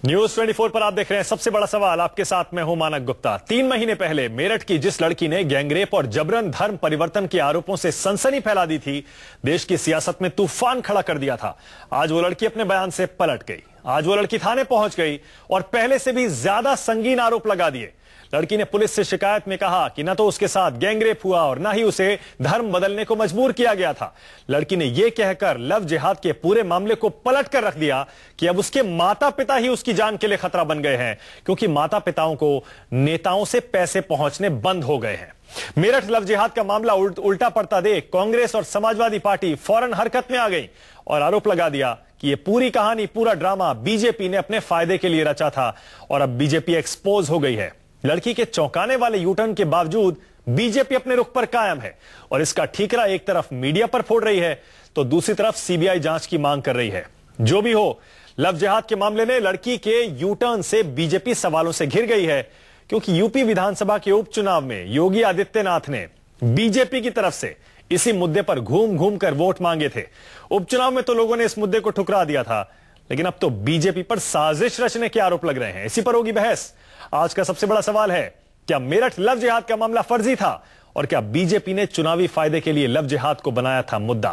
News 24 पर आप देख रहे हैं सबसे बड़ा सवाल। आपके साथ मैं हूं मानक गुप्ता। 3 महीने पहले मेरठ की जिस लड़की ने गैंगरेप और जबरन धर्म परिवर्तन के आरोपों से सनसनी फैला दी थी, देश की सियासत में तूफान खड़ा कर दिया था, आज वो लड़की अपने बयान से पलट गई। आज वो लड़की थाने पहुंच गई और पहले से भी ज्यादा संगीन आरोप लगा दिए। लड़की ने पुलिस से शिकायत में कहा कि न तो उसके साथ गैंगरेप हुआ और न ही उसे धर्म बदलने को मजबूर किया गया था। लड़की ने यह कहकर लव जिहाद के पूरे मामले को पलट कर रख दिया कि अब उसके माता पिता ही उसकी जान के लिए खतरा बन गए हैं, क्योंकि माता पिताओं को नेताओं से पैसे पहुंचने बंद हो गए हैं। मेरठ लव जिहाद का मामला उल्टा पड़ता देख कांग्रेस और समाजवादी पार्टी फौरन हरकत में आ गई और आरोप लगा दिया कि यह पूरी कहानी, पूरा ड्रामा बीजेपी ने अपने फायदे के लिए रचा था और अब बीजेपी एक्सपोज हो गई है। लड़की के चौंकाने वाले यूटर्न के बावजूद बीजेपी अपने रुख पर कायम है और इसका ठीकरा एक तरफ मीडिया पर फोड़ रही है तो दूसरी तरफ सीबीआई जांच की मांग कर रही है। जो भी हो, लव जिहाद के मामले में लड़की के यूटर्न से बीजेपी सवालों से घिर गई है, क्योंकि यूपी विधानसभा के उपचुनाव में योगी आदित्यनाथ ने बीजेपी की तरफ से इसी मुद्दे पर घूम घूम कर वोट मांगे थे। उपचुनाव में तो लोगों ने इस मुद्दे को ठुकरा दिया था, लेकिन अब तो बीजेपी पर साजिश रचने के आरोप लग रहे हैं। इसी पर होगी बहस। आज का सबसे बड़ा सवाल है, क्या मेरठ लव जिहाद का मामला फर्जी था और क्या बीजेपी ने चुनावी फायदे के लिए लव जिहाद को बनाया था मुद्दा।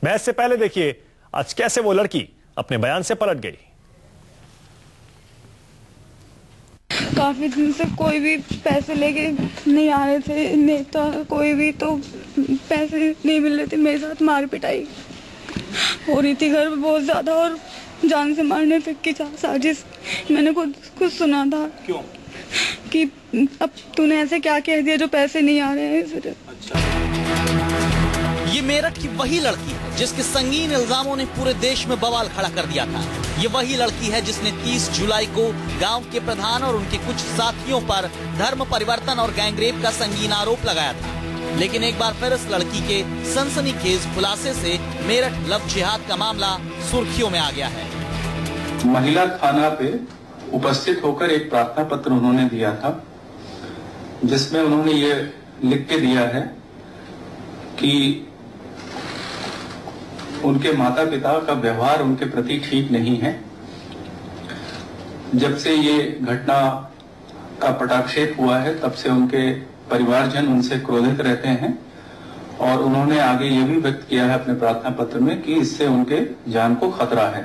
बहस से पहले देखिए आज कैसे वो लड़की अपने बयान से पलट गई। काफी दिन से कोई भी पैसे लेके नहीं आ रहे थे, नेता कोई भी, तो पैसे नहीं मिल रहे थे। मेरे साथ मार पिटाई हो रही थी घर में बहुत ज्यादा और जान से मारने तक की साजिश मैंने खुद सुना था। क्यों? कि अब तूने ऐसे क्या कह दिया जो पैसे नहीं आ रहे हैं। अच्छा। ये मेरठ की वही लड़की है जिसके संगीन इल्जामों ने पूरे देश में बवाल खड़ा कर दिया था। ये वही लड़की है जिसने 30 जुलाई को गांव के प्रधान और उनके कुछ साथियों पर धर्म परिवर्तन और गैंगरेप का संगीन आरोप लगाया था। लेकिन एक बार फिर इस लड़की के सनसनीखेज खुलासे से मेरठ लव जिहाद का मामला सुर्खियों में आ गया है। महिला थाना पे उपस्थित होकर एक प्रार्थना पत्र उन्होंने दिया था, जिसमें उन्होंने ये लिख के दिया है कि उनके माता पिता का व्यवहार उनके प्रति ठीक नहीं है। जब से ये घटना का पटाक्षेप हुआ है तब से उनके परिवारजन उनसे क्रोधित रहते हैं और उन्होंने आगे ये भी व्यक्त किया है अपने प्रार्थना पत्र में कि इससे उनके जान को खतरा है।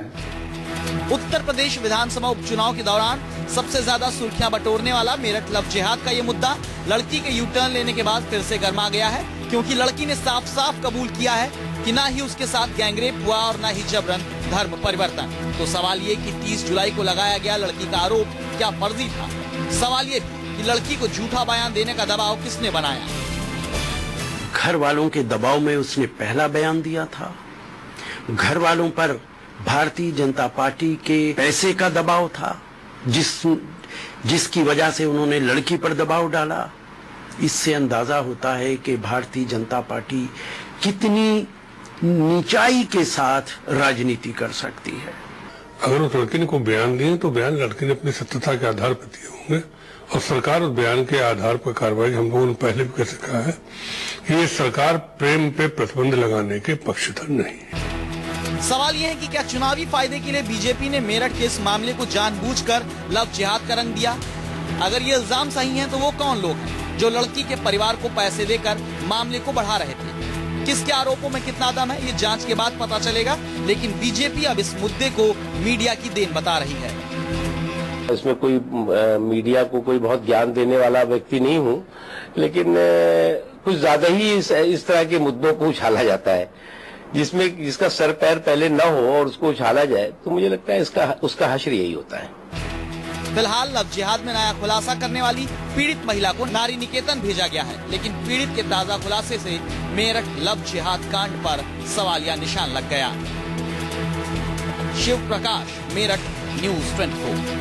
उत्तर प्रदेश विधानसभा उपचुनाव के दौरान सबसे ज्यादा सुर्खियां बटोरने वाला मेरठ लव जिहाद का ये मुद्दा लड़की के यू टर्न लेने के बाद फिर से गर्मा गया है, क्योंकि लड़की ने साफ साफ कबूल किया है कि ना ही उसके साथ गैंगरेप हुआ और ना ही जबरन धर्म परिवर्तन। तो सवाल ये कि 30 जुलाई को लगाया गया लड़की का आरोप क्या फर्जी था। सवाल ये कि लड़की को झूठा बयान देने का दबाव किसने बनाया। घर वालों के दबाव में उसने पहला बयान दिया था। घर वालों पर भारतीय जनता पार्टी के पैसे का दबाव था, जिसकी वजह से उन्होंने लड़की पर दबाव डाला। इससे अंदाजा होता है कि भारतीय जनता पार्टी कितनी नीचाई के साथ राजनीति कर सकती है। अगर उस लड़की ने कोई बयान दिए तो बयान लड़की ने अपनी सत्यता के आधार पर दिए होंगे और सरकार उस बयान के आधार पर कार्रवाई, हम लोगों ने पहले भी कैसे कहा है कि ये सरकार प्रेम पे प्रतिबंध लगाने के पक्षधर नहीं है। सवाल यह है कि क्या चुनावी फायदे के लिए बीजेपी ने मेरठ के इस मामले को जानबूझकर लव जिहाद का रंग दिया। अगर ये इल्जाम सही हैं तो वो कौन लोग हैं जो लड़की के परिवार को पैसे देकर मामले को बढ़ा रहे थे। किसके आरोपों में कितना दम है ये जांच के बाद पता चलेगा, लेकिन बीजेपी अब इस मुद्दे को मीडिया की देन बता रही है। इसमें कोई मीडिया को कोई बहुत ज्ञान देने वाला व्यक्ति नहीं हूँ, लेकिन कुछ ज्यादा ही इस तरह के मुद्दों को उछाला जाता है जिसका सर पैर पहले न हो और उसको उछाला जाए, तो मुझे लगता है उसका हश्र यही होता है। फिलहाल लव जिहाद में नया खुलासा करने वाली पीड़ित महिला को नारी निकेतन भेजा गया है, लेकिन पीड़ित के ताजा खुलासे से मेरठ लव जिहाद कांड पर सवालिया निशान लग गया। शिव प्रकाश, मेरठ, न्यूज 24।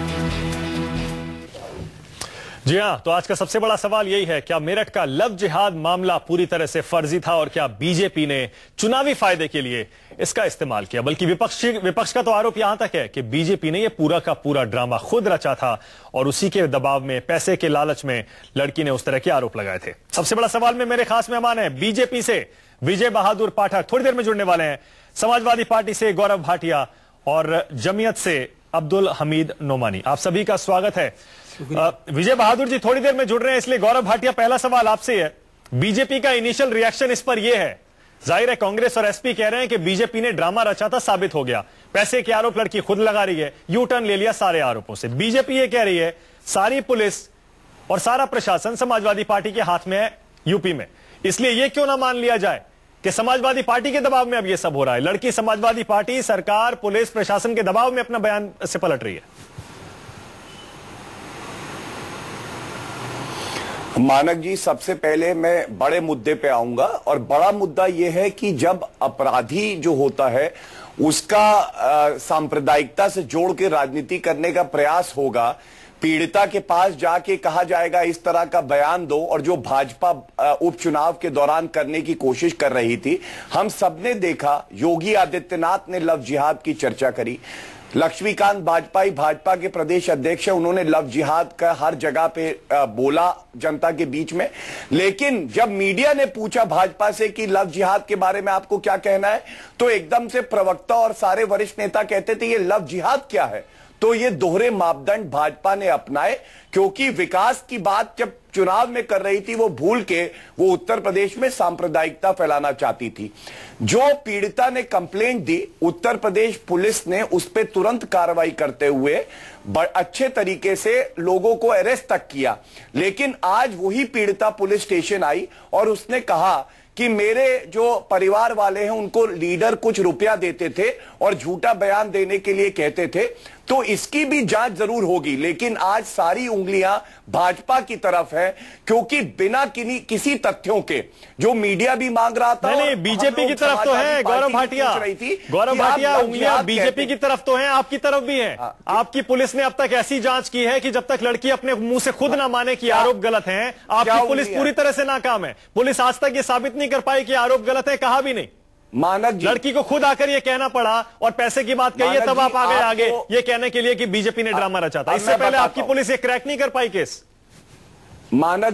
जी हां, तो आज का सबसे बड़ा सवाल यही है, क्या मेरठ का लव जिहाद मामला पूरी तरह से फर्जी था और क्या बीजेपी ने चुनावी फायदे के लिए इसका इस्तेमाल किया। बल्कि विपक्ष का तो आरोप यहां तक है कि बीजेपी ने यह पूरा का पूरा ड्रामा खुद रचा था और उसी के दबाव में, पैसे के लालच में लड़की ने उस तरह के आरोप लगाए थे। सबसे बड़ा सवाल में मेरे खास मेहमान है बीजेपी से विजय बहादुर पाठक, थोड़ी देर में जुड़ने वाले हैं। समाजवादी पार्टी से गौरव भाटिया और जमीयत से अब्दुल हमीद नोमानी, आप सभी का स्वागत है। विजय बहादुर जी थोड़ी देर में जुड़ रहे हैं, इसलिए गौरव भाटिया पहला सवाल आपसे है। बीजेपी का इनिशियल रिएक्शन इस पर यह है, जाहिर है कांग्रेस और एसपी कह रहे हैं कि बीजेपी ने ड्रामा रचा था, साबित हो गया। पैसे के आरोप लड़की खुद लगा रही है, यू टर्न ले लिया सारे आरोपों से। बीजेपी ये कह रही है सारी पुलिस और सारा प्रशासन समाजवादी पार्टी के हाथ में है यूपी में, इसलिए यह क्यों ना मान लिया जाए कि समाजवादी पार्टी के दबाव में अब यह सब हो रहा है। लड़की समाजवादी पार्टी, सरकार, पुलिस, प्रशासन के दबाव में अपना बयान से पलट रही है। मानक जी, सबसे पहले मैं बड़े मुद्दे पे आऊंगा, और बड़ा मुद्दा यह है कि जब अपराधी जो होता है उसका सांप्रदायिकता से जोड़ के राजनीति करने का प्रयास होगा, पीड़िता के पास जाके कहा जाएगा इस तरह का बयान दो, और जो भाजपा उपचुनाव के दौरान करने की कोशिश कर रही थी, हम सबने देखा। योगी आदित्यनाथ ने लव जिहाद की चर्चा करी, लक्ष्मीकांत वाजपेयी भाजपा के प्रदेश अध्यक्ष है, उन्होंने लव जिहाद का हर जगह पे बोला जनता के बीच में। लेकिन जब मीडिया ने पूछा भाजपा से कि लव जिहाद के बारे में आपको क्या कहना है, तो एकदम से प्रवक्ता और सारे वरिष्ठ नेता कहते थे ये लव जिहाद क्या है। तो ये दोहरे मापदंड भाजपा ने अपनाए, क्योंकि विकास की बात जब चुनाव में कर रही थी वो भूल के वो उत्तर प्रदेश में सांप्रदायिकता फैलाना चाहती थी। जो पीड़िता ने कंप्लेंट दी, उत्तर प्रदेश पुलिस ने उस पर तुरंत कार्रवाई करते हुए अच्छे तरीके से लोगों को अरेस्ट तक किया। लेकिन आज वही पीड़िता पुलिस स्टेशन आई और उसने कहा कि मेरे जो परिवार वाले हैं उनको लीडर कुछ रुपया देते थे और झूठा बयान देने के लिए कहते थे, तो इसकी भी जांच जरूर होगी। लेकिन आज सारी उंगलियां भाजपा की तरफ है, क्योंकि बिना किसी तथ्यों के जो मीडिया भी मांग रहा था। नहीं, बीजेपी की तरफ तो है गौरव भाटिया, गौरव भाटिया, उंगलियां बीजेपी की तरफ तो है, आपकी तरफ भी है। आपकी पुलिस ने अब तक ऐसी जांच की है कि जब तक लड़की अपने मुंह से खुद ना माने कि आरोप गलत हैं, आपकी पुलिस पूरी तरह से नाकाम है। पुलिस आज तक ये साबित नहीं कर पाई कि आरोप गलत है, कहा भी नहीं। मानक जी, लड़की को खुद आकर ये कहना पड़ा और पैसे की बात कही है, तब आप आगे ये कहने के लिए कि बीजेपी ने ड्रामा रचा था। इससे पहले आपकी पुलिस ये क्रैक नहीं कर पाई केस। मानक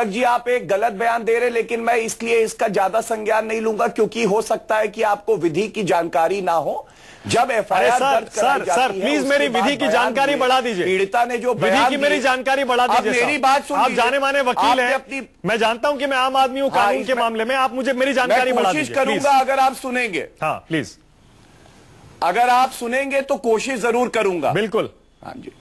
जी आप एक गलत बयान दे रहे, लेकिन मैं इसलिए इसका ज्यादा संज्ञान नहीं लूंगा, क्योंकि हो सकता है कि आपको विधि की जानकारी ना हो। जब एफआईआर दर्ज कराई जाती है, प्लीज मेरी विधि की जानकारी बढ़ा दीजिए। पीड़िता ने जो विधि की मेरी जानकारी बढ़ा दीजिए। मेरी बात सुनिए, आप जाने माने वकील हैं, मैं जानता हूं कि मैं आम आदमी हूं कानून के मामले में, आप मुझे मेरी जानकारी बढ़ा दीजिए। कोशिश करूंगा अगर आप सुनेंगे। हाँ प्लीज, अगर आप सुनेंगे तो कोशिश जरूर करूंगा। बिल्कुल। हाँ जी।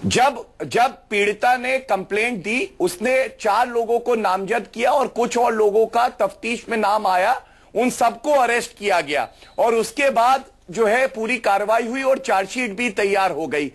जब पीड़िता ने कंप्लेंट दी, उसने 4 लोगों को नामजद किया और कुछ और लोगों का तफ्तीश में नाम आया, उन सबको अरेस्ट किया गया और उसके बाद जो है पूरी कार्रवाई हुई और चार्जशीट भी तैयार हो गई।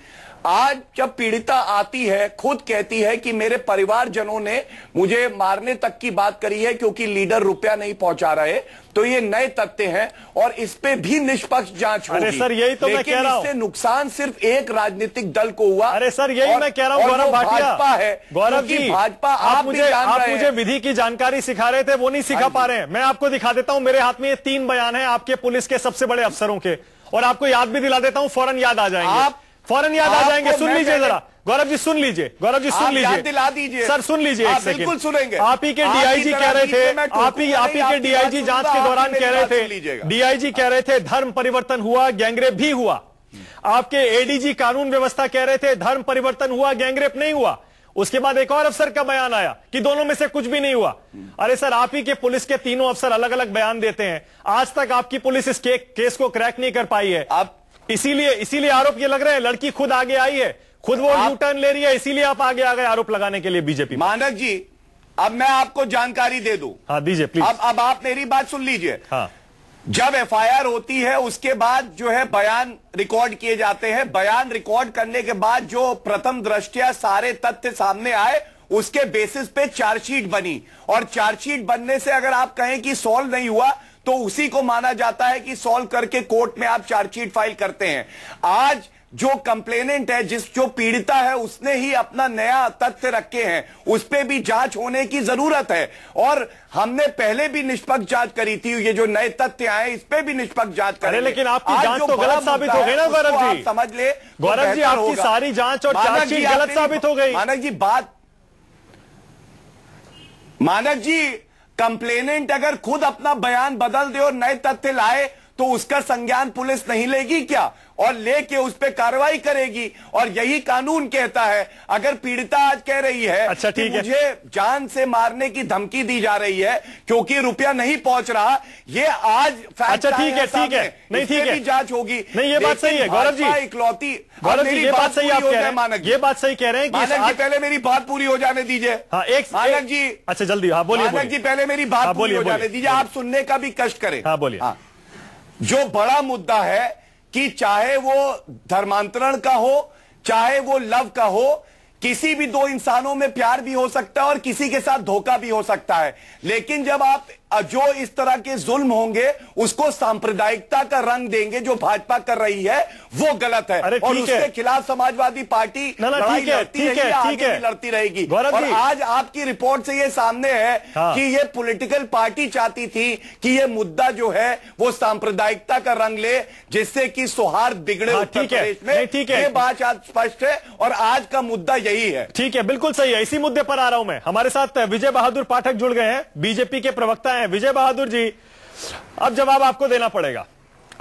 आज जब पीड़िता आती है, खुद कहती है कि मेरे परिवारजनों ने मुझे मारने तक की बात करी है क्योंकि लीडर रुपया नहीं पहुंचा रहे, तो ये नए तथ्य हैं और इस पे भी निष्पक्ष जांच होगी। अरे सर यही तो मैं कह रहा हूं, इससे नुकसान सिर्फ एक राजनीतिक दल को हुआ। अरे सर यही मैं कह रहा हूं गौरव भाटिया, भाजपा है। गौरव जी, भाजपा आप मुझे विधि की जानकारी सिखा रहे थे, वो नहीं सिखा पा रहे हैं। मैं आपको दिखा देता हूं, मेरे हाथ में ये 3 बयान है आपके पुलिस के सबसे बड़े अफसरों के, और आपको याद भी दिला देता हूं, फौरन याद आ जाएंगे, फौरन याद आ जाएंगे। सुन लीजिए जरा गौरव जी, सुन लीजिए, गौरव जी सुन लीजिए, दिला दीजिए सर, सुन लीजिए एक सेकंड। बिल्कुल सुनेंगे। आप ही के डीआईजी कह रहे थे, आप ही के डीआईजी जांच के दौरान कह रहे थे, डीआईजी कह रहे थे धर्म परिवर्तन हुआ, गैंगरेप भी हुआ। आपके एडीजी कानून व्यवस्था कह रहे थे धर्म परिवर्तन हुआ, गैंगरेप नहीं हुआ। उसके बाद एक और अफसर का बयान आया कि दोनों में से कुछ भी नहीं हुआ। अरे सर, आप ही के पुलिस के तीनों अफसर अलग अलग बयान देते हैं, आज तक आपकी पुलिस इस केस को क्रैक नहीं कर पाई है। आप इसीलिए आरोप ये लग रहे हैं, लड़की खुद आगे आई है, खुद वो यू टर्न ले रही है, इसीलिए आप आगे आ गए आरोप लगाने के लिए बीजेपी। मानक जी, अब मैं आपको जानकारी दे दूं। हाँ दीजिए प्लीज। अब आप मेरी बात सुन लीजिए। हाँ, जब एफआईआर होती है उसके बाद जो है बयान रिकॉर्ड किए जाते हैं। बयान रिकॉर्ड करने के बाद जो प्रथम दृष्टया सारे तथ्य सामने आए, उसके बेसिस पे चार्जशीट बनी, और चार्जशीट बनने से अगर आप कहें कि सॉल्व नहीं हुआ तो उसी को माना जाता है कि सॉल्व करके कोर्ट में आप चार्जशीट फाइल करते हैं। आज जो कंप्लेनेंट है, जो पीड़िता है, उसने ही अपना नया तथ्य रखे हैं, उस पे भी जांच होने की जरूरत है। और हमने पहले भी निष्पक्ष जांच करी थी, ये जो नए तथ्य आए इस पे भी निष्पक्ष जांच करेंगे। लेकिन आपकी जांच तो गलत साबित हो गई ना गौरव जी, समझ ले गौरव जी, आपकी सारी जांच और चार्जशीट गलत साबित हो गई। मानक जी कंप्लेनेंट अगर खुद अपना बयान बदल दे और नए तथ्य लाए तो उसका संज्ञान पुलिस नहीं लेगी क्या? और लेके उस पर कार्रवाई करेगी। और यही कानून कहता है। अगर पीड़िता आज कह रही है अच्छा, कि मुझे जान से मारने की धमकी दी जा रही है क्योंकि रुपया नहीं पहुंच रहा, ये आज अच्छा ठीक है, ठीक है, नहीं ठीक है, जांच होगी। नहीं, ये बात सही है गौरव जी, इकलौती। गौरव जी ये बात सही आप कह रहे हैं, मानक ये बात सही कह रहे हैं कि मानक जी पहले मेरी बात पूरी हो जाने दीजिए। हाँ, एक मानक जी, अच्छा जल्दी, हाँ बोलिए, मानक जी पहले मेरी बात पूरी हो जाने दीजिए, आप सुनने का भी कष्ट करें। हाँ बोलिए। जो बड़ा मुद्दा है कि चाहे वो धर्मांतरण का हो, चाहे वो लव का हो, किसी भी दो इंसानों में प्यार भी हो सकता है और किसी के साथ धोखा भी हो सकता है। लेकिन जब आप जो इस तरह के जुल्म होंगे उसको सांप्रदायिकता का रंग देंगे, जो भाजपा कर रही है वो गलत है। और उसके खिलाफ समाजवादी पार्टी लड़ाई लड़ती रहेगी, आगे भी लड़ती रहेगी। और आज आपकी रिपोर्ट से ये सामने है कि ये पॉलिटिकल पार्टी चाहती थी कि ये मुद्दा जो है वो सांप्रदायिकता का रंग ले, जिससे कि सौहार्द बिगड़े उत्तर प्रदेश में। ये बात आज स्पष्ट है और आज का मुद्दा यही है। ठीक है, बिल्कुल सही है। इसी मुद्दे पर आ रहा हूं मैं। हमारे साथ विजय बहादुर पाठक जुड़ गए हैं, बीजेपी के प्रवक्ता हैं। विजय बहादुर जी, अब जवाब आपको देना पड़ेगा।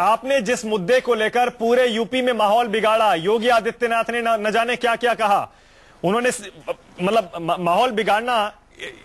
आपने जिस मुद्दे को लेकर पूरे यूपी में माहौल बिगाड़ा, योगी आदित्यनाथ ने न जाने क्या क्या कहा, उन्होंने मतलब माहौल बिगाड़ना,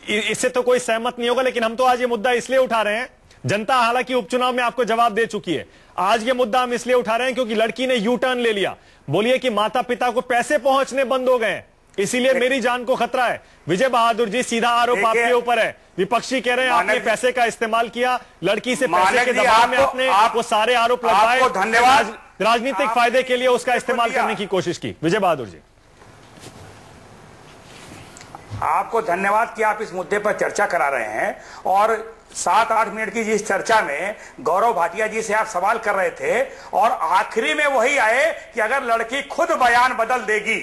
इससे तो कोई सहमत नहीं होगा। लेकिन हम तो आज ये मुद्दा इसलिए उठा रहे हैं, जनता हालांकि उपचुनाव में आपको जवाब दे चुकी है, आज ये मुद्दा हम इसलिए उठा रहे हैं क्योंकि लड़की ने यू टर्न ले लिया। बोलिए कि माता पिता को पैसे पहुंचने बंद हो गए, इसीलिए मेरी जान को खतरा है। विजय बहादुर जी, सीधा आरोप आपके ऊपर है। विपक्षी कह रहे हैं आपने पैसे का इस्तेमाल किया, लड़की से पैसे के दबाव में आपने वो सारे आरोप लगाए, धन्यवाद, राजनीतिक फायदे के लिए उसका इस्तेमाल करने की कोशिश की। विजय बहादुर जी, आपको धन्यवाद कि आप इस मुद्दे पर चर्चा करा रहे हैं। और 7-8 मिनट की जिस चर्चा में गौरव भाटिया जी से आप सवाल कर रहे थे और आखिरी में वही आए कि अगर लड़की खुद बयान बदल देगी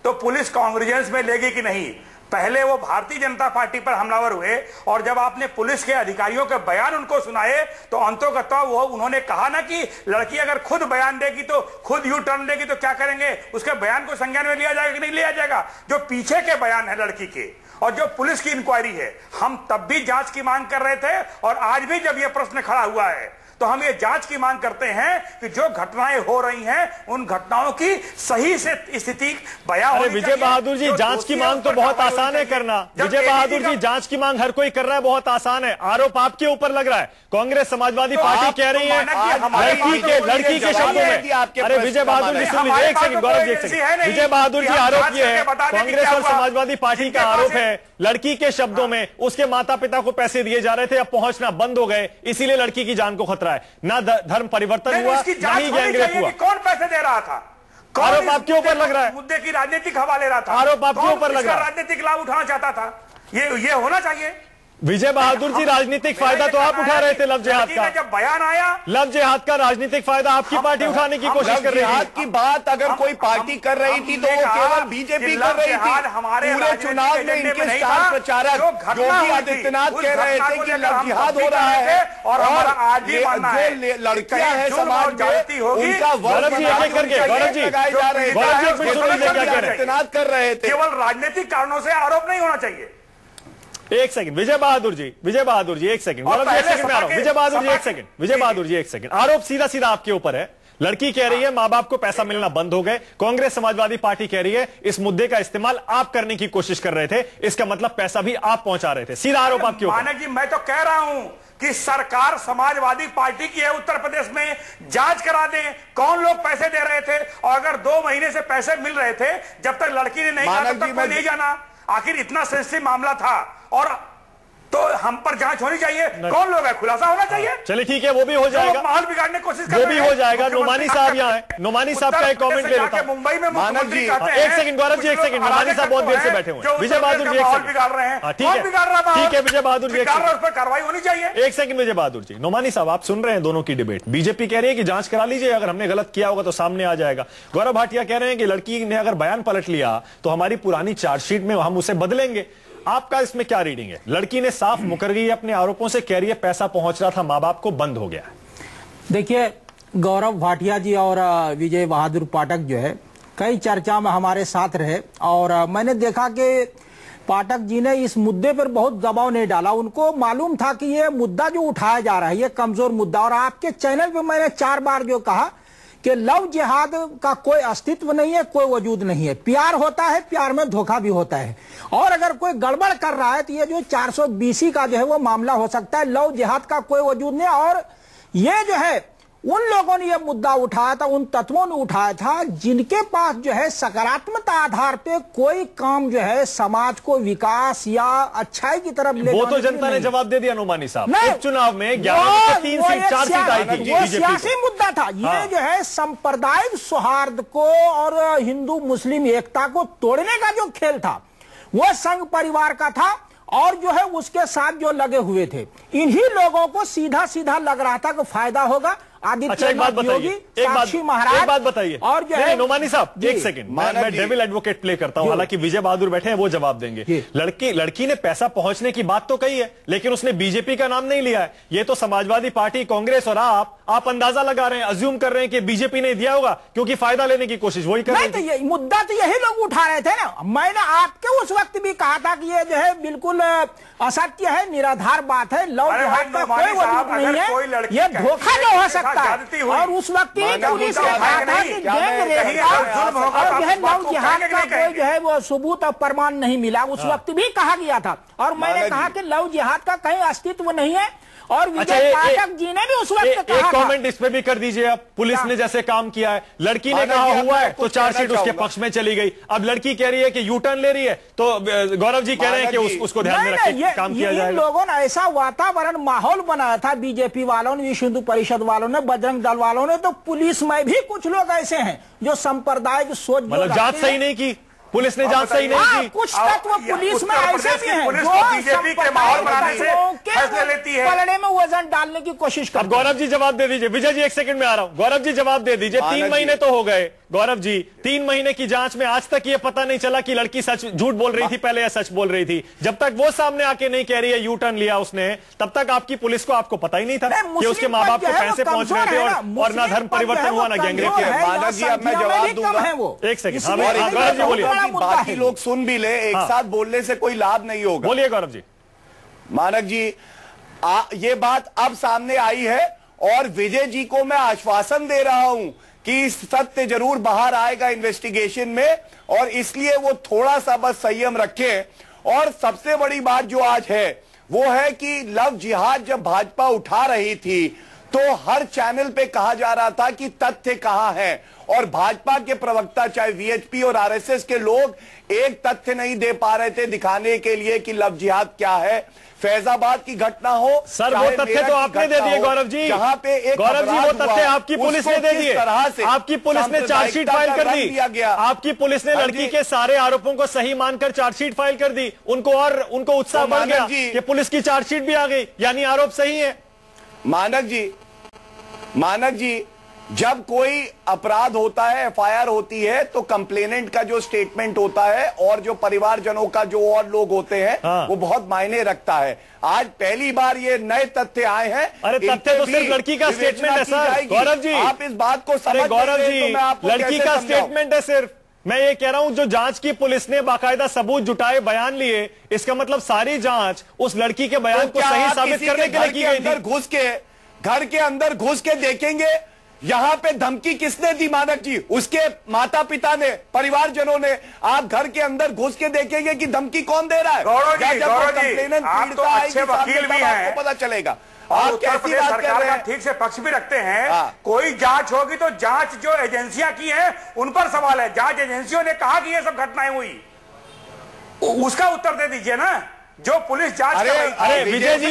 तो पुलिस कॉन्ग्रेजेंस में लेगी कि नहीं। पहले वो भारतीय जनता पार्टी पर हमलावर हुए और जब आपने पुलिस के अधिकारियों के बयान उनको सुनाए तो अंतोगत्वा वो उन्होंने कहा ना कि लड़की अगर खुद बयान देगी तो खुद यू टर्न लेगी तो क्या करेंगे, उसके बयान को संज्ञान में लिया जाएगा कि नहीं लिया जाएगा। जो पीछे के बयान है लड़की के और जो पुलिस की इंक्वायरी है, हम तब भी जांच की मांग कर रहे थे और आज भी जब यह प्रश्न खड़ा हुआ है तो हम ये जांच की मांग करते हैं कि जो घटनाएं हो रही हैं उन घटनाओं की सही से स्थिति बयां होनी चाहिए। विजय बहादुर जी, जांच की मांग तो बहुत आसान है करना। विजय बहादुर जी, जांच की मांग हर कोई कर रहा है, बहुत आसान है। आरोप आपके ऊपर लग रहा है। कांग्रेस समाजवादी पार्टी कह रही है लड़की के शब्दों में। अरे विजय बहादुर जी सुन लीजिए एक सेकंड, गौरव जी एक सेकंड। विजय बहादुर जी, आरोप ये है, कांग्रेस और समाजवादी पार्टी का आरोप है लड़की के शब्दों में उसके माता पिता को पैसे दिए जा रहे थे, अब पहुंचना बंद हो गए, इसीलिए लड़की की जान को खतरा है। ना धर्म परिवर्तन हुआ, ना ही गैंगरेप हुआ। कौन पैसे दे रहा था? आरोप आपके ऊपर लग रहा है। मुद्दे की राजनीतिक हवा ले रहा था। आरोप आपके ऊपर लग रहा है। राजनीतिक लाभ उठाना चाहता था, ये होना चाहिए। विजय बहादुर जी, राजनीतिक फायदा तो आप उठा रहे थे लव जिहाद का। जब बयान आया लव जिहाद का राजनीतिक फायदा आपकी पार्टी उठाने की कोशिश कर रही है। की बात अगर कोई पार्टी कर रही थी तो वो केवल बीजेपी कर रही थी। पूरे चुनाव में इनके स्टार प्रचारक योगी आदित्यनाथ कह रहे थे कि लव जिहाद हो रहा है और जो लड़कियां हैं समाज में उनका गौरव जी एक करके, गौरव जी लगाए जा रहे थे, आदित्यनाथ कर रहे थे। केवल राजनीतिक कारणों से आरोप नहीं होना चाहिए। एक सेकंड विजय बहादुर जी एक सेकंड, गौरव जी एक सेकंड में आ रहा हूं। विजय बहादुर जी एक सेकंड, विजय बहादुर जी एक सेकंड। आरोप सीधा सीधा आपके ऊपर है। लड़की कह रही है मां बाप को पैसा मिलना बंद हो गए, कांग्रेस समाजवादी पार्टी कह रही है इस मुद्दे का इस्तेमाल आप करने की कोशिश कर रहे थे, इसका मतलब पैसा भी आप पहुंचा रहे थे। सीधा आरोप आपके ऊपर। मानक जी, मैं तो कह रहा हूं कि सरकार समाजवादी पार्टी की है उत्तर प्रदेश में, जांच करा दें कौन लोग पैसे दे रहे थे और अगर 2 महीने से पैसे मिल रहे थे जब तक लड़की ने नहीं कहा तब तक कोई नहीं जाना। आखिर इतना सेंसिटिव मामला था और तो हम पर जांच होनी चाहिए। कौन लोग है, खुलासा होना चाहिए। चलिए ठीक है, वो भी हो जाएगा, माहौल बिगाड़ने की कोशिश कर वो भी हो जाएगा। नोमानी साहब यहाँ है, नोमानी साहब का एक कमेंट ले लेता हूं। मुंबई में मुख्यमंत्री एक सेकंड गौरव जी, एक सेकंड, नोमानी साहब बहुत देर से बैठे हुए हैं। विजय बहादुर जी एक सेकंड, बिगाड़ रहे हैं। ठीक है विजय बहादुर जी, उस पर कार्रवाई होनी चाहिए। एक सेकंड विजय बहादुर जी। नोमानी साहब, आप सुन रहे हैं दोनों की डिबेट। बीजेपी कह रही है कि जांच करा लीजिए, अगर हमने गलत किया होगा तो सामने आ जाएगा। गौरव भाटिया कह रहे हैं कि लड़की ने अगर बयान पलट लिया तो हमारी पुरानी चार्जशीट में हम उसे बदलेंगे। आपका इसमें क्या रीडिंग है? लड़की ने साफ मुकर गई अपने आरोपों से, कह रही है पैसा पहुंच रहा था मां बाप को, बंद हो गया। देखिए, गौरव भाटिया जी और विजय बहादुर पाठक जो है कई चर्चा में हमारे साथ रहे और मैंने देखा कि पाठक जी ने इस मुद्दे पर बहुत दबाव नहीं डाला। उनको मालूम था कि ये मुद्दा जो उठाया जा रहा है ये कमजोर मुद्दा, और आपके चैनल पे मैंने 4 बार जो कहा कि लव जिहाद का कोई अस्तित्व नहीं है, कोई वजूद नहीं है। प्यार होता है, प्यार में धोखा भी होता है, और अगर कोई गड़बड़ कर रहा है तो ये जो 420 का जो है वो मामला हो सकता है। लव जिहाद का कोई वजूद नहीं। और ये जो है उन लोगों ने यह मुद्दा उठाया था, उन तत्वों ने उठाया था जिनके पास जो है सकारात्मक आधार पे कोई काम जो है समाज को विकास या अच्छाई की तरफ ले, वो तो जनता ने जवाब दे दिया नुमानी साहब। उपचुनाव में 11 में 3 सीट 4 सीट आई थी, वो सियासी मुद्दा था। ये जो है सांप्रदायिक सौहार्द को और हिंदू मुस्लिम एकता को तोड़ने का जो खेल था वो संघ परिवार का था, और जो है उसके साथ जो लगे हुए थे इन्हीं लोगों को सीधा सीधा लग रहा था कि फायदा होगा। अच्छा एक बात बताइए, एक बात बताइए, और जो है नोमानी साहब एक सेकंड, मैं डेविल एडवोकेट प्ले करता हूं, हालांकि विजय बहादुर बैठे हैं वो जवाब देंगे। लड़की ने पैसा पहुंचने की बात तो कही है, लेकिन उसने बीजेपी का नाम नहीं लिया है। ये तो समाजवादी पार्टी, कांग्रेस और आप अंदाजा लगा रहे हैं, अज्यूम कर रहे हैं कि बीजेपी ने दिया होगा क्योंकि फायदा लेने की कोशिश वही कर रहे थे। मुद्दा तो यही लोग उठा रहे थे ना। मैंने आपके उस वक्त भी कहा था कि ये जो है बिल्कुल असत्य है, निराधार बात है, लव जिहाद का कोई वजूद नहीं है, ये धोखा जो हो सकता है। और उस वक्त ही पुलिस ने कहा था कि गैंग रेप और जो है लव जिहाद का कोई जो है वो सबूत और प्रमाण नहीं मिला, उस वक्त भी कहा गया था। और मैंने कहा कि लव जिहाद का कहीं अस्तित्व नहीं है, और विजय पाठक जी ने भी उस वक्त कहा। एक कमेंट इस पे भी कर दीजिए आप, पुलिस ने जैसे काम किया है, लड़की ने कहा हुआ है तो चार्जशीट उसके पक्ष में चली गई, अब लड़की कह रही है कि यू टर्न ले रही है, तो गौरव जी कह रहे हैं कि उसको ध्यान में रख के काम किया जाएगा। लोगों ने ऐसा वातावरण माहौल बनाया था, बीजेपी वालों ने, विश्व हिंदू परिषद वालों ने, बजरंग दल वालों ने, तो पुलिस में भी कुछ लोग ऐसे हैं जो सांप्रदायिक सोच, मतलब जांच सही नहीं की पुलिस ने, जांच सही नहीं की। कुछ तत्व पुलिस में ऐसे भी हैं जो बीजेपी के माहौल बनाने से फैसले लेती है, पलड़े में वजन डालने की कोशिश करती है। अब गौरव जी जवाब दे दीजिए। विजय जी एक सेकंड में आ रहा हूं, गौरव जी जवाब दे दीजिए। 3 महीने तो हो गए गौरव जी, 3 महीने की जांच में आज तक ये पता नहीं चला कि लड़की सच झूठ बोल रही थी पहले या सच बोल रही थी। जब तक वो सामने आके नहीं कह रही है यू टर्न लिया उसने, तब तक आपकी पुलिस को आपको पता ही नहीं था कि उसके माँ बाप को पैसे पहुंच रहे थे और ना धर्म परिवर्तन हुआ ना गैंगरेप किया। मानक जी अब मैं जवाब दूंगा, एक सेकंड। हाँ गौरव जी बोलिए। बाकी लोग सुन भी ले, एक साथ बोलने से कोई लाभ नहीं होगा। बोलिए गौरव जी। मानक जी ये बात अब सामने आई है, और विजय जी को मैं आश्वासन दे रहा हूं कि सत्य जरूर बाहर आएगा इन्वेस्टिगेशन में, और इसलिए वो थोड़ा सा बस संयम रखें। और सबसे बड़ी बात जो आज है वो है कि लव जिहाद जब भाजपा उठा रही थी तो हर चैनल पे कहा जा रहा था कि तथ्य कहां है, और भाजपा के प्रवक्ता चाहे वीएचपी और आरएसएस के लोग एक तथ्य नहीं दे पा रहे थे दिखाने के लिए कि लव जिहाद क्या है। फैजाबाद की घटना हो, सर वो तथ्य तो आपने दे दिए गौरव जी, जहां पे एक गौरव जी वो तथ्य आपकी पुलिस ने दे दिए, आपकी पुलिस ने चार्जशीट फाइल कर दी, आपकी पुलिस ने लड़की के सारे आरोपों को सही मानकर चार्जशीट फाइल कर दी, उनको उत्साह बढ़ गया कि पुलिस की चार्जशीट भी आ गई, यानी आरोप सही है। मानक जी जब कोई अपराध होता है, एफआईआर होती है, तो कंप्लेनेंट का जो स्टेटमेंट होता है और जो परिवारजनों का जो और लोग होते हैं वो बहुत मायने रखता है। आज पहली बार ये नए तथ्य आए हैं। अरे तथ्य तो सिर्फ लड़की का स्टेटमेंट है सर। गौरव जी आप इस बात को समझ, गौरव जी लड़की का स्टेटमेंट है सिर्फ। मैं ये कह रहा हूं जो जांच की पुलिस ने बाकायदा सबूत जुटाए, बयान लिए, इसका मतलब सारी जांच उस लड़की के बयान को सही साबित करने के लिए की गई थी। घर के अंदर घुस के देखेंगे यहां पे धमकी किसने दी मानक जी? उसके माता पिता ने, परिवारजनों ने। आप घर के अंदर घुस के देखेंगे कि धमकी कौन दे रहा है। गौरव जी आप तो अच्छे वकील भी हैं, आपको पता चलेगा। आप कैसी बात सरकार का ठीक से पक्ष भी रखते हैं। कोई जांच होगी तो जांच जो एजेंसियां की हैं उन पर सवाल है। जांच एजेंसियों ने कहा कि ये सब घटनाएं हुई, उसका उत्तर दे दीजिए ना। जो पुलिस जांच कर रही थी। अरे विजय जी,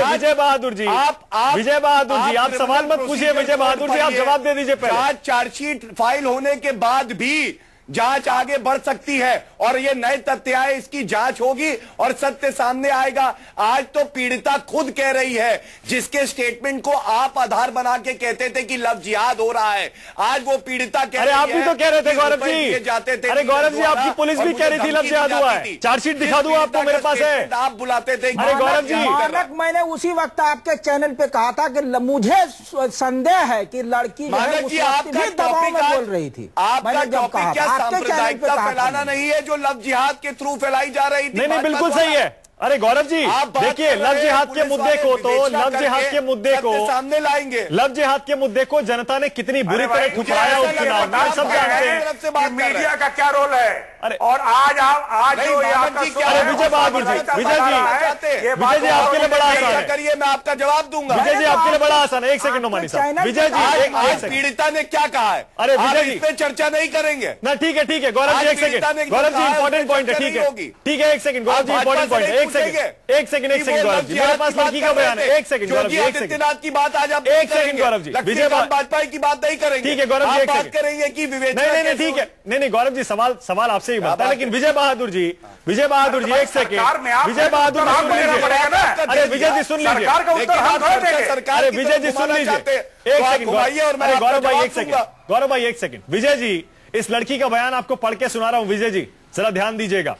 विजय बहादुर जी, आप सवाल मत पूछिए। विजय बहादुर जी आप जवाब दे दीजिए पहले। चार्जशीट फाइल होने के बाद भी जांच आगे बढ़ सकती है, और ये नए तथ्य आए, इसकी जांच होगी और सत्य सामने आएगा। आज तो पीड़िता खुद कह रही है, जिसके स्टेटमेंट को आप आधार बना के कहते थे कि लव जिहाद हो रहा है, आज वो पीड़िता कह रही है। आप भी तो कह रहे थे गौरव जी, जाते थे। अरे गौरव जी आपकी पुलिस भी कह रही थी लव जिहाद हुआ है। चार्जशीट दिखा दूं आपको, मेरे पास है। आप बुलाते थे। अरे गौरव जी, मैंने उसी वक्त आपके चैनल पे कहा था कि मुझे संदेह है कि लड़की दबाव में बोल रही थी। मैंने जब कहा सांप्रदायिकता फैलाना नहीं है जो लव जिहाद के थ्रू फैलाई जा रही थी। नहीं, बिल्कुल सही है। अरे गौरव जी देखिए, लव जिहाद के मुद्दे को तो लव जिहाद के मुद्दे को सामने लाएंगे। लव जिहाद के मुद्दे को जनता ने कितनी बुरी तरह ठुकराया उपचुनाव में, सब जानते हैं। मीडिया का क्या रोल है? अरे और आज जो विजय बहादुर जी, विजय जी आपके लिए बड़ा आसान है। करिए, मैं आपका जवाब दूंगा। विजय जी आपके लिए बड़ा आसान है। एक सेकंड नोमानी साहब। विजय जी, पीड़िता ने क्या कहा है? अरे विजय जी, इस पे चर्चा नहीं करेंगे ना। ठीक है गौरव जी, एक second. Gaurav ji important point है। ठीक है एक second Gaurav ji, important point है। एक सेकंड गौरव जी, मेरे पास लड़की का बयान है। एक सेकंड गौरव जी, आदित्यनाथ की बात आज आप एक सेकंड गौरव जी, विजय वाजपेयी की बात नहीं करेंगे। ठीक है गौरव जी, बात करेंगे कि विवेचना। नहीं ठीक है, नहीं गौरव जी, सवाल आपसे ही बनता है। लेकिन विजय बहादुर जी, एक सेकंड। विजय बहादुर जी सुन लीजिए। अरे विजय जी सुन लीजिए। अरे विजय जी सुन लीजिए। एक सेकंड गौरव भाई, एक सेकंड गौरव भाई, एक सेकंड। विजय जी, इस लड़की का बयान आपको पढ़ के सुना रहा हूं। विजय जी जरा ध्यान दीजिएगा।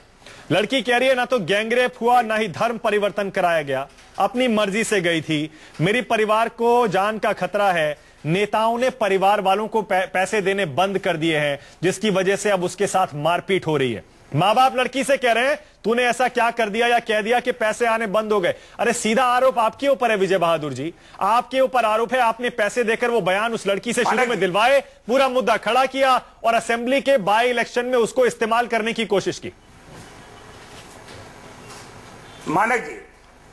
लड़की कह रही है ना तो गैंगरेप हुआ, ना ही धर्म परिवर्तन कराया गया, अपनी मर्जी से गई थी। मेरी परिवार को जान का खतरा है। नेताओं ने परिवार वालों को पैसे देने बंद कर दिए हैं, जिसकी वजह से अब उसके साथ मारपीट हो रही है। मां बाप लड़की से कह रहे हैं तूने ऐसा क्या कर दिया या कह दिया कि पैसे आने बंद हो गए। अरे सीधा आरोप आपके ऊपर है विजय बहादुर जी, आपके ऊपर आरोप है। आपने पैसे देकर वो बयान उस लड़की से शुरू में दिलवाए, पूरा मुद्दा खड़ा किया और असेंबली के बाई इलेक्शन में उसको इस्तेमाल करने की कोशिश की। मानक जी,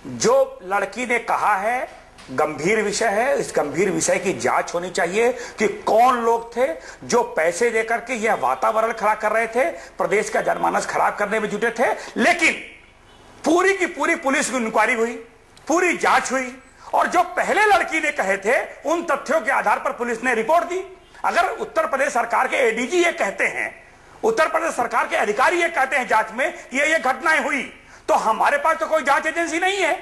जो लड़की ने कहा है गंभीर विषय है। इस गंभीर विषय की जांच होनी चाहिए कि कौन लोग थे जो पैसे देकर के यह वातावरण खड़ा कर रहे थे, प्रदेश का जनमानस खराब करने में जुटे थे। लेकिन पूरी की पूरी पुलिस की इंक्वायरी हुई, पूरी जांच हुई और जो पहले लड़की ने कहे थे उन तथ्यों के आधार पर पुलिस ने रिपोर्ट दी। अगर उत्तर प्रदेश सरकार के एडीजी ये कहते हैं, उत्तर प्रदेश सरकार के अधिकारी ये कहते हैं जांच में ये घटनाएं हुई, तो हमारे पास तो कोई जांच एजेंसी नहीं है।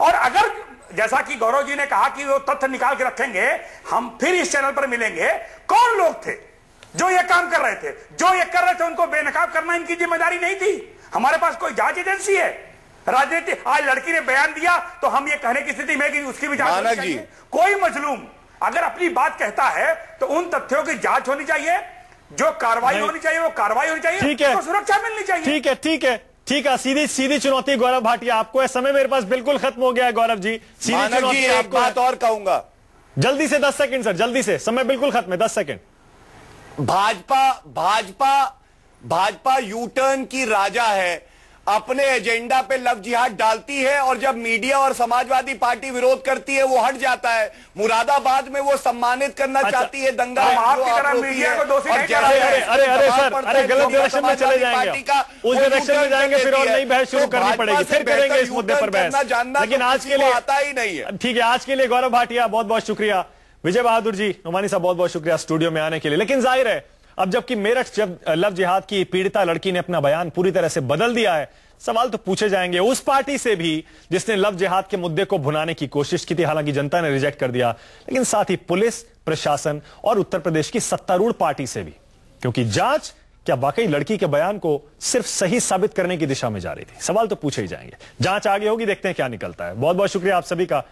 और अगर जैसा कि गौरव जी ने कहा कि वो तथ्य निकाल के रखेंगे, हम फिर इस चैनल पर मिलेंगे। कौन लोग थे जो ये काम कर रहे थे? जो ये कर रहे थे उनको बेनकाब करना इनकी जिम्मेदारी नहीं थी। हमारे पास कोई जांच एजेंसी है? राजनीति, आज लड़की ने बयान दिया तो हम ये कहने की स्थिति में कि उसकी भी जांच होनी चाहिए। कोई मजलूम अगर अपनी बात कहता है तो उन तथ्यों की जांच होनी चाहिए, जो कार्रवाई होनी चाहिए वो कार्रवाई होनी चाहिए, ठीक है, तो सुरक्षा मिलनी चाहिए। ठीक है, सीधी चुनौती गौरव भाटिया आपको है। समय मेरे पास बिल्कुल खत्म हो गया है गौरव जी। सीधी चुनौती एक बात और कहूंगा, जल्दी से 10 सेकंड सर, जल्दी से, समय बिल्कुल खत्म है, 10 सेकंड। भाजपा यू टर्न की राजा है, अपने एजेंडा पे लव जिहाद डालती है और जब मीडिया और समाजवादी पार्टी विरोध करती है वो हट जाता है। मुरादाबाद में वो सम्मानित करना चाहती है दंगा। मीडिया को दोषी नहीं कह रहे। अरे सर, गलत डायरेक्शन में चले जाएंगे, उस डायरेक्शन में जाएंगे फिर और नई बहस शुरू करनी पड़ेगी, फिर करेंगे इस मुद्दे पर बहस। लेकिन आज के लिए आता ही नहीं है। ठीक है, आज के लिए गौरव भाटिया बहुत बहुत शुक्रिया। विजय बहादुर जी, नोमानी साहब बहुत बहुत शुक्रिया स्टूडियो में आने के लिए। लेकिन जाहिर है अब जबकि मेरठ जब लव जिहाद की पीड़िता लड़की ने अपना बयान पूरी तरह से बदल दिया है, सवाल तो पूछे जाएंगे उस पार्टी से भी जिसने लव जिहाद के मुद्दे को भुनाने की कोशिश की थी। हालांकि जनता ने रिजेक्ट कर दिया, लेकिन साथ ही पुलिस प्रशासन और उत्तर प्रदेश की सत्तारूढ़ पार्टी से भी, क्योंकि जांच क्या वाकई लड़की के बयान को सिर्फ सही साबित करने की दिशा में जा रही थी। सवाल तो पूछे ही जाएंगे, जांच आगे होगी, देखते हैं क्या निकलता है। बहुत बहुत शुक्रिया आप सभी का।